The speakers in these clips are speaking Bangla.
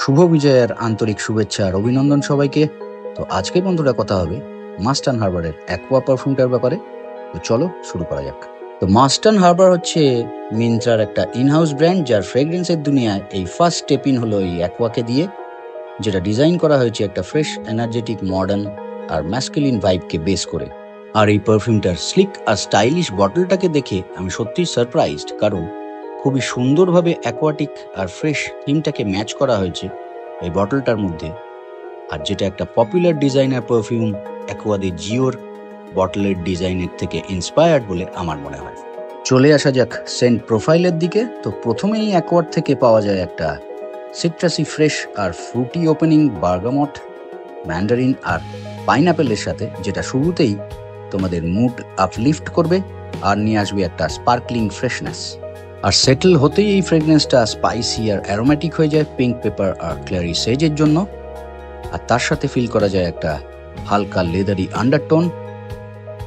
শুভ বিজয়ের আন্তরিক শুভেচ্ছা আর অভিনন্দন সবাইকে। তো আজকে বন্ধুরা কথা হবে মাস্টার্ন হারবারের অ্যাকোয়া পারফিউমটার ব্যাপারে। তো চলো শুরু করা যাক। তো মাস্টার্ন হারবার হচ্ছে মিন্ত্রার একটা ইনহাউস ব্র্যান্ড, যার ফ্রেগ্রেন্সের দুনিয়ায় এই ফার্স্ট স্টেপ ইন হলো এই অ্যাকোয়াকে দিয়ে, যেটা ডিজাইন করা হয়েছে একটা ফ্রেশ, এনার্জেটিক, মডার্ন আর ম্যাস্কুলিন ভাইবকে বেস করে। আর এই পারফিউমটার স্লিক আর স্টাইলিশ বটলটাকে দেখে আমি সত্যিই সারপ্রাইজড, কারণ খুবই সুন্দরভাবে অ্যাকোয়াটিক আর ফ্রেশ থিমটাকে ম্যাচ করা হয়েছে এই বটলটার মধ্যে। আর যেটা একটা পপুলার ডিজাইনার পারফিউম অ্যাকোয়াদের জিওর বটলের ডিজাইনের থেকে ইন্সপায়ার্ড বলে আমার মনে হয়। চলে আসা যাক সেন্ট প্রোফাইলের দিকে। তো প্রথমেই অ্যাকোয়ার থেকে পাওয়া যায় একটা সিট্রাসি, ফ্রেশ আর ফ্রুটি ওপেনিং বার্গামট, ম্যান্ডারিন আর পাইনাপেলের সাথে, যেটা শুরুতেই তোমাদের মুড আপলিফট করবে আর নিয়ে আসবে একটা স্পার্কলিং ফ্রেশনেস। আর সেটেল হতেই এই ফ্রেগনেন্সটা স্পাইসি আর অ্যারোমেটিক হয়ে যায় পিঙ্ক পেপার আর ক্লারি সেজের জন্য। আর তার সাথে ফিল করা যায় একটা হালকা লেদারি আন্ডারটোন,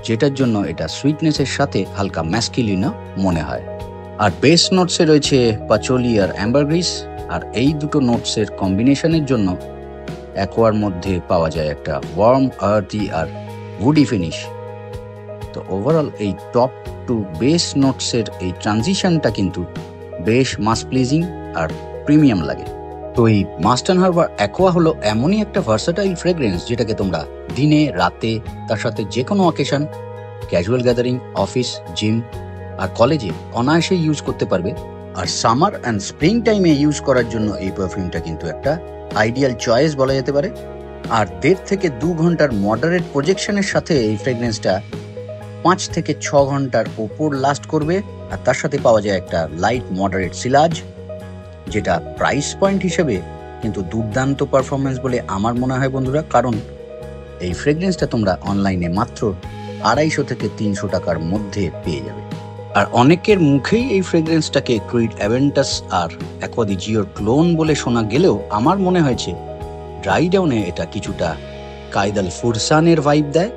যেটার জন্য এটা সুইটনেসের সাথে হালকা ম্যাস্কুলিনও মনে হয়। আর বেস নোটসে রয়েছে পাচোলি আর অ্যাম্বারগ্রিস, আর এই দুটো নোটসের কম্বিনেশনের জন্য অ্যাকোয়ার মধ্যে পাওয়া যায় একটা ওয়ার্ম, আর্থি আর উডি ফিনিশ। তো ওভারঅল এই টপ টু বেস নোটসের এই ট্রানজিশনটা কিন্তু বেশ মাস প্লিজিং আর প্রিমিয়াম লাগে। তো এই মাস্টার্ন হারবার অ্যাকোয়া হলো এমনই একটা ভার্সাটাইল ফ্রেগ্রেন্স, যেটাকে তোমরা দিনে, রাতে, তার সাথে যে কোনো occasion, casual gathering, office, gym আর কলেজে অনায়াসে ইউজ করতে পারবে। আর সামার অ্যান্ড স্প্রিং টাইমে ইউজ করার জন্য এই পারফিউমটা কিন্তু একটা আইডিয়াল চয়েস বলা যেতে পারে। আর 1.5 থেকে 2 ঘন্টার মডারেট প্রজেকশনের সাথে এই ফ্রেগ্রেন্সটা 5 থেকে 6 ঘন্টার ওপর লাস্ট করবে। আর তার সাথে পাওয়া যায় একটা লাইট মডারেট সিলাজ, যেটা প্রাইস পয়েন্ট হিসেবে কিন্তু দুর্দান্ত পারফরমেন্স বলে আমার মনে হয় বন্ধুরা, কারণ এই ফ্রেগ্রেন্সটা তোমরা অনলাইনে মাত্র 250 থেকে 300 টাকার মধ্যে পেয়ে যাবে। আর অনেকের মুখেই এই ফ্রেগ্রেন্সটাকে ক্রিড অ্যাভেন্টাস আর অ্যাকোয়া দি জিওর ক্লোন বলে শোনা গেলেও আমার মনে হয়েছে ড্রাই ডাউনে এটা কিছুটা কায়দাল ফুরসানের ভাইব দেয়।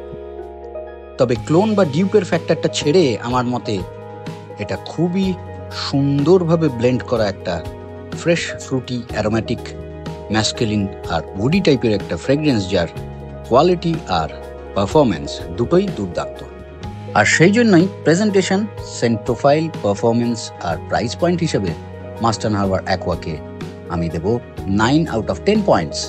তবে ক্লোন বা ডিউপের ফ্যাক্টরটা ছেড়ে আমার মতে এটা খুবই সুন্দরভাবে ব্লেন্ড করা একটা ফ্রেশ, ফ্রুটি, অ্যারোম্যাটিক, ম্যাস্কুলিন আর উডি টাইপের একটা ফ্রেগ্রেন্স, যার কোয়ালিটি আর পারফরমেন্স দুটোই দুর্দান্ত। আর সেই জন্যই প্রেজেন্টেশন, সেন্ট প্রোফাইল, পারফরমেন্স আর প্রাইস পয়েন্ট হিসেবে মাস্টার্ন হারবার অ্যাকোয়াকে আমি দেব 9 আউট অফ 10 পয়েন্টস।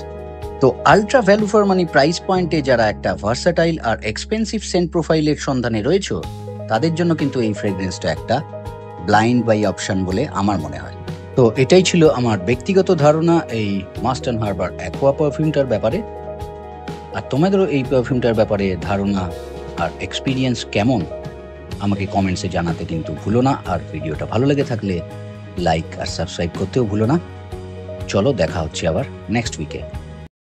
তো ultra value for money price পয়েন্টে যারা একটা ভার্সাটাইল আর এক্সপেন্সিভ সেন্ট প্রোফাইলের সন্ধানে রয়েছে, তাদের জন্য কিন্তু এই ফ্রেগ্রেন্সটা একটা ব্লাইন্ড বাই অপশন বলে আমার মনে হয়। তো এটাই ছিল আমার ব্যক্তিগত ধারণা এই মাস্টার্ন হারবার অ্যাকোয়া পারফিউমটার ব্যাপারে। আর তোমাদেরও এই পারফিউমটার ব্যাপারে ধারণা আর এক্সপিরিয়েন্স কেমন আমাকে কমেন্টসে জানাতে কিন্তু ভুলো না। আর ভিডিওটা ভালো লেগে থাকলে লাইক আর সাবস্ক্রাইব করতেও ভুলো না। চলো দেখা হচ্ছে আবার নেক্সট উইকে।